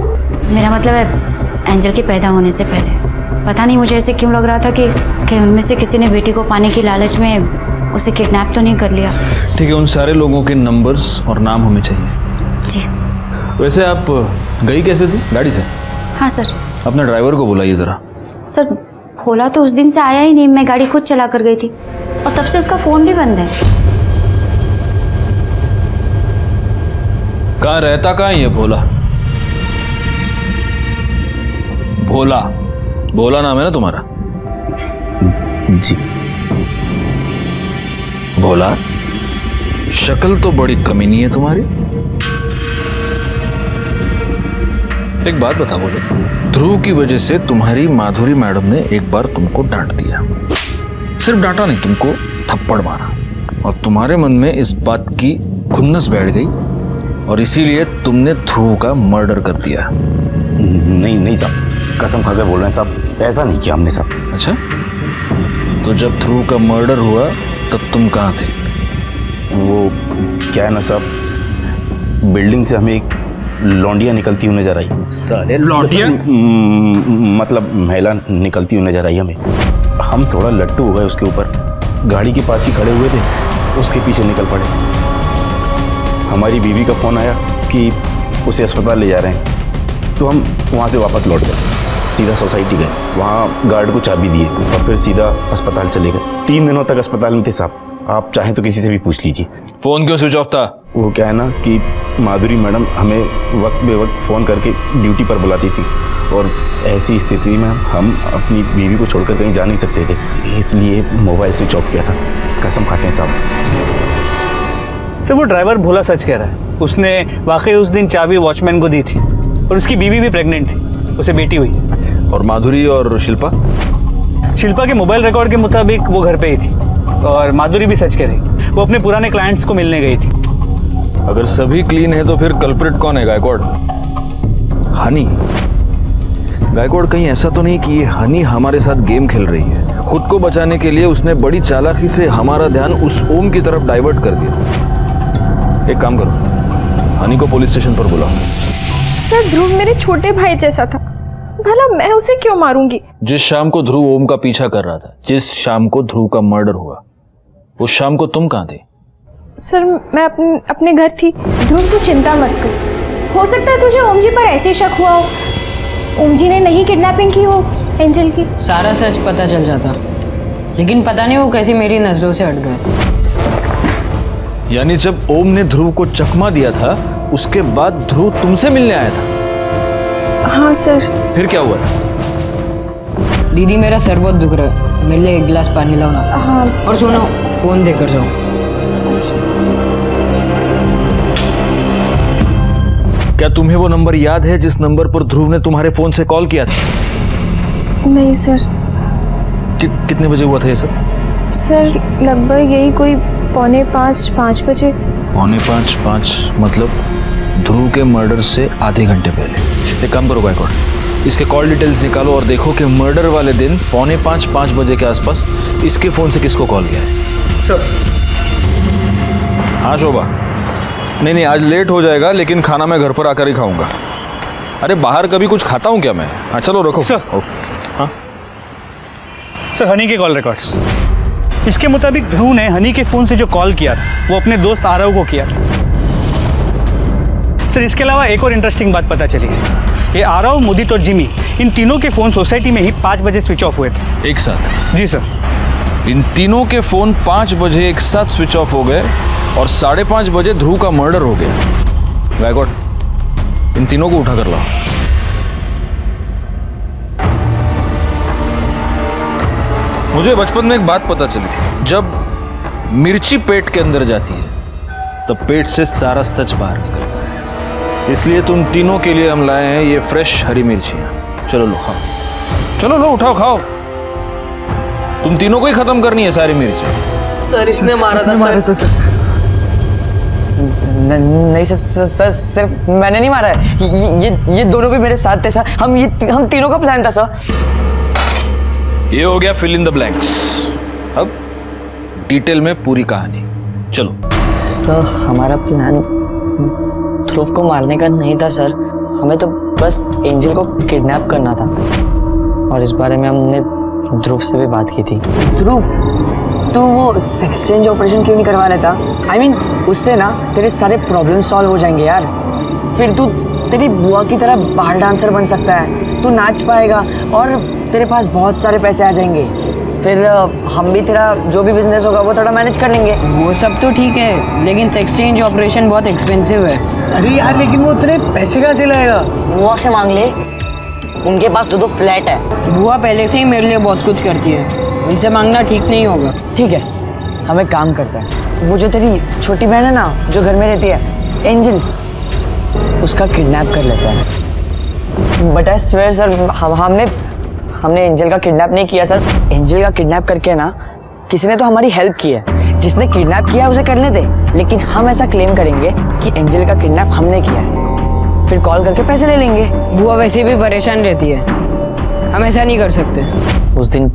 G: मेरा मतलब है एंजल के पैदा होने से पहले। पता नहीं मुझे ऐसे क्यों लग रहा था कि कहीं उनमें से किसी ने बेटी को पाने की लालच में उसे किडनैप तो नहीं कर लिया।
B: ठीक है, उन सारे लोगों के नंबर्स और नाम हमें चाहिए।
G: जी।
B: वैसे आप गई कैसे थी? गाड़ी से?
G: हाँ सर।
B: अपने ड्राइवर को बुलाइए जरा।
G: सर भोला तो उस दिन से आया ही नहीं, मैं गाड़ी खुद चला कर गई थी और तब से उसका फोन भी बंद है।
B: कहाँ रहता, कहाँ है ये भोला? भोला, भोला नाम है ना तुम्हारा?
C: जी।
B: भोला, शक्ल तो बड़ी कमीनी है तुम्हारी। एक बात बता बोले, ध्रुव की वजह से तुम्हारी माधुरी मैडम ने एक बार तुमको डांट दिया। सिर्फ डांटा नहीं, तुमको थप्पड़ मारा, और तुम्हारे मन में इस बात की खुन्नस बैठ गई, और इसीलिए तुमने ध्रुव का मर्डर कर दिया।
N: नहीं साहब, कसम खा के बोल रहे हैं साहब, ऐसा नहीं किया हमने साहब।
B: अच्छा, तो जब ध्रुव का मर्डर हुआ तब तुम कहाँ थे?
N: वो क्या है ना साहब, बिल्डिंग से हमें एक लौंडिया निकलती हुई नजर आई।
B: साले लौंडिया?
N: मतलब महिला निकलती हुई नजर आई हमें। हम थोड़ा लट्टू हो गए उसके ऊपर, गाड़ी के पास ही खड़े हुए थे, उसके पीछे निकल पड़े। हमारी बीवी का फोन आया कि उसे अस्पताल ले जा रहे हैं, तो हम वहाँ से वापस लौट गए, सीधा सोसाइटी गए, वहाँ गार्ड को चाबी दिए और फिर सीधा अस्पताल चले गए। 3 दिनों तक अस्पताल में थे साहब, आप चाहें तो किसी से भी पूछ लीजिए।
B: फोन क्यों स्विच ऑफ था?
N: वो क्या है ना कि माधुरी मैडम हमें वक्त बे वक्त फ़ोन करके ड्यूटी पर बुलाती थी, और ऐसी स्थिति में हम अपनी बीवी को छोड़कर कहीं जा नहीं सकते थे, इसलिए मोबाइल स्विच ऑफ किया था। कसम खाते हैं साहब।
A: सर वो ड्राइवर भोला सच कह रहा है, उसने वाकई उस दिन चाबी वॉचमैन को दी थी, और उसकी बीवी भी प्रेग्नेंट थी, उसे बेटी हुई।
B: और माधुरी और शिल्पा?
A: शिल्पा के मोबाइल रिकॉर्ड के मुताबिक वो घर पे ही थी, और माधुरी भी सच कह रही, वो अपने पुराने क्लाइंट्स को मिलने गई थी।
B: अगर सभी क्लीन है तो फिर कल्प्रिट कौन है? गायकवाड़? हनी? गायकवाड़ कहीं ऐसा तो नहीं कि ये हनी हमारे साथ गेम खेल रही है? खुद को बचाने के लिए उसने बड़ी चालाकी से हमारा ध्यान उस ओम की तरफ डाइवर्ट कर दिया। एक काम करो, हनी को पुलिस स्टेशन पर बुलाओ।
L: सर ध्रुव मेरे छोटे भाई जैसा था, भला मैं उसे क्यों मारूंगी?
B: जिस शाम को ध्रुव ओम का पीछा कर रहा था, जिस शाम को ध्रुव का मर्डर हुआ, उस शाम को तुम कहाँ थे?
L: सर मैं अपने घर थी।
E: ध्रुव तू चिंता मत कर, हो सकता है तुझे ओम जी पर ऐसे शक हुआ हो, ओम जी ने नहीं किडनैपिंग की हो एंजल की।
F: सारा सच पता चल जाता, लेकिन पता नहीं वो कैसे मेरी नजरों से हट गए।
B: यानी जब ओम ने ध्रुव को चकमा दिया था, उसके बाद ध्रुव तुमसे मिलने आया था?
L: हाँ सर।
B: फिर क्या हुआ?
F: दीदी मेरा सर बहुत दुख रहा है, मेरे लिए 1 गिलास पानी लाओ ना।
L: हाँ।
F: और सुनो, फोन देकर जाओ।
B: क्या तुम्हें वो नंबर याद है जिस नंबर पर ध्रुव ने तुम्हारे फोन से कॉल किया था?
L: नहीं सर।
B: कितने बजे हुआ था ये सब?
L: सर लगभग यही कोई 4:45-5 बजे।
B: 4:45 मतलब ध्रुव के मर्डर से आधे घंटे पहले। एक काम करो गायकवाड़, इसके कॉल डिटेल्स निकालो और देखो कि मर्डर वाले दिन 4:45-5 बजे के आसपास इसके फोन से किसको कॉल किया है।
A: सर।
B: हाँ शोभा? नहीं, आज लेट हो जाएगा, लेकिन खाना मैं घर पर आकर ही खाऊंगा। अरे बाहर कभी कुछ खाता हूँ क्या मैं? हाँ चलो रखो
A: सर।
B: हाँ
A: सर, हनी के कॉल रिकॉर्ड्स, इसके मुताबिक ध्रुव ने हनी के फोन से जो कॉल किया था वो अपने दोस्त आरव को किया था। सर इसके अलावा एक और इंटरेस्टिंग बात पता चली है, ये आरव, मुदित और जिमी, इन तीनों के फोन सोसाइटी में ही 5 बजे स्विच ऑफ हुए थे।
B: एक साथ?
A: जी सर।
B: इन तीनों के फोन 5 बजे एक साथ स्विच ऑफ हो गए, और 5:30 बजे ध्रुव का मर्डर हो गया। गायकवाड़, इन तीनों को उठा कर लाओ। मुझे बचपन में एक बात पता चली थी, जब मिर्ची पेट के अंदर जाती है तब पेट से सारा सच बाहर निकलता है। इसलिए तुम तीनों के लिए हम लाए हैं ये फ्रेश हरी मिर्चियां। चलो लो खाओ, चलो लो उठाओ खाओ। तुम तीनों को ही खत्म करनी है सारी मिर्ची।
F: सर इसने मारा था सर। नहीं सर, सिर्फ मैंने नहीं मारा है। ये दोनों भी मेरे साथ थे सर। हम तीनों का प्लान था सर।
B: ये हो गया फिल इन द ब्लैंक्स। अब डिटेल में पूरी कहानी। चलो
F: सर, हमारा प्लान ध्रुव को मारने का नहीं था सर। हमें तो बस एंजल को किडनैप करना था, और इस बारे में हमने ध्रुव से भी बात की थी। ध्रुव, तो वो एक्सचेंज ऑपरेशन क्यों नहीं करवा लेता? I mean, उससे ना तेरे सारे प्रॉब्लम सॉल्व हो जाएंगे यार। फिर तू तेरी बुआ की तरह बाहर डांसर बन सकता है, तू नाच पाएगा और तेरे पास बहुत सारे पैसे आ जाएंगे। फिर हम भी तेरा जो भी बिजनेस होगा वो थोड़ा मैनेज कर लेंगे।
O: वो सब तो ठीक है, लेकिन एक्सचेंज ऑपरेशन बहुत एक्सपेंसिव है।
I: अरे यार, लेकिन वो तेरे पैसे कहाँ से लाएगा?
F: बुआ से मांग ले, उनके पास दो फ्लैट है।
O: बुआ पहले से ही मेरे लिए बहुत कुछ करती है, उनसे मांगना ठीक नहीं होगा।
F: ठीक है, हम एक काम करते हैं। वो जो तेरी छोटी बहन है ना, जो घर में रहती है, एंजल, उसका किडनैप कर लेते हैं। बट आई स्वेयर सर, हमने एंजल का किडनैप नहीं किया सर। एंजल का किडनैप करके ना किसी ने तो हमारी हेल्प की है। जिसने किडनैप किया उसे करने दे, लेकिन हम ऐसा क्लेम करेंगे कि एंजल का किडनैप हमने किया है। फिर कॉल करके पैसे ले लेंगे।
O: बुआ वैसे भी परेशान रहती है, हम ऐसा नहीं कर सकते।
F: उस दिन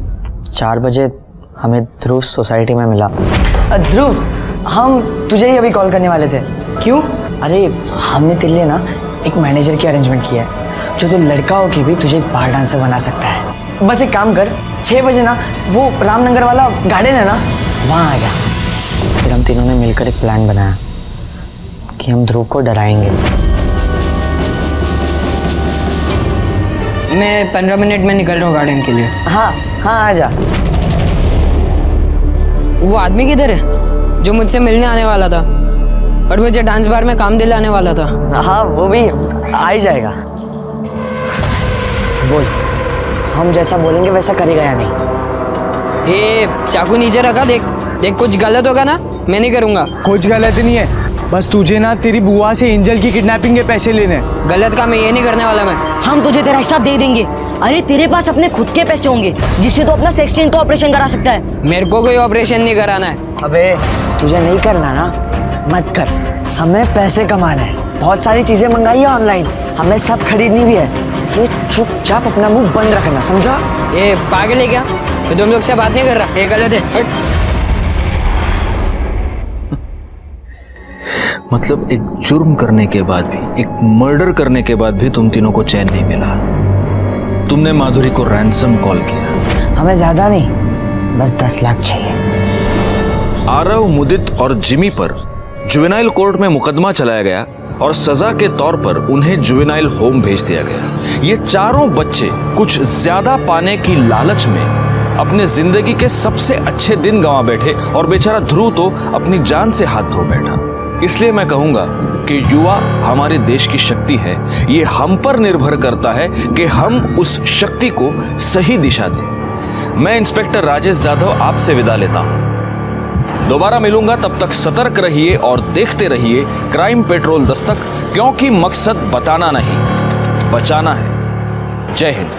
F: 4 बजे हमें ध्रुव सोसाइटी में मिला। ध्रुव, हम तुझे ही अभी कॉल करने वाले थे।
O: क्यों?
F: अरे हमने तेरे लिए ना एक मैनेजर की अरेंजमेंट किया है, जो तो लड़का हो के भी तुझे एक बार डांसर बना सकता है। बस एक काम कर, 6 बजे ना वो रामनगर वाला गार्डन है ना, वहाँ आ जा। फिर हम तीनों ने मिलकर एक प्लान बनाया कि हम ध्रुव को डराएंगे।
O: मैं 15 मिनट में निकल रहा हूँ गार्डन के लिए।
F: हाँ हाँ, आ जा।
O: वो आदमी किधर है जो मुझसे मिलने आने वाला था और मुझे डांस बार में काम दिलाने वाला था?
F: हाँ, वो भी आ ही जाएगा। बोल, हम जैसा बोलेंगे वैसा करेगा या नहीं?
O: ये चाकू नीचे रखा, देख देख, कुछ गलत होगा ना, मैं नहीं करूँगा।
I: कुछ गलत नहीं है, बस तुझे ना तेरी बुआ से एंजल की किडनैपिंग के पैसे लेने।
O: गलत काम ये नहीं करने वाला मैं।
J: हम तुझे तेरा हिस्सा दे देंगे। अरे तेरे पास अपने खुद के पैसे होंगे जिससे तो अपना एक्सचेंज का ऑपरेशन करा सकता है।
O: मेरे को कोई ऑपरेशन नहीं कराना है।
F: अबे तुझे नहीं करना ना, मत कर। हमें पैसे कमाना है, बहुत सारी चीजें मंगाई है ऑनलाइन, हमें सब खरीदनी भी है। इसलिए चुपचाप अपना मुंह बंद रखना, समझा?
O: ये पागल है क्या? मैं तुम लोग से बात नहीं कर रहा, ये गलत है।
B: मतलब एक जुर्म करने के बाद भी, एक मर्डर करने के बाद भी तुम तीनों को चैन नहीं मिला। तुमने माधुरी को रैंसम कॉल किया।
F: हमें ज्यादा नहीं, बस 10 लाख चाहिए।
B: आरव, मुदित और जिमी पर जुवेनाइल कोर्ट में मुकदमा चलाया गया और सजा के तौर पर उन्हें जुवेनाइल होम भेज दिया गया। ये चारों बच्चे कुछ ज्यादा पाने की लालच में अपने जिंदगी के सबसे अच्छे दिन गंवा बैठे और बेचारा ध्रुव तो अपनी जान से हाथ धो बैठा। इसलिए मैं कहूंगा कि युवा हमारे देश की शक्ति है। ये हम पर निर्भर करता है कि हम उस शक्ति को सही दिशा दें। मैं इंस्पेक्टर राजेश यादव आपसे विदा लेता हूं। दोबारा मिलूंगा, तब तक सतर्क रहिए और देखते रहिए क्राइम पेट्रोल दस्तक, क्योंकि मकसद बताना नहीं, बचाना है। जय हिंद।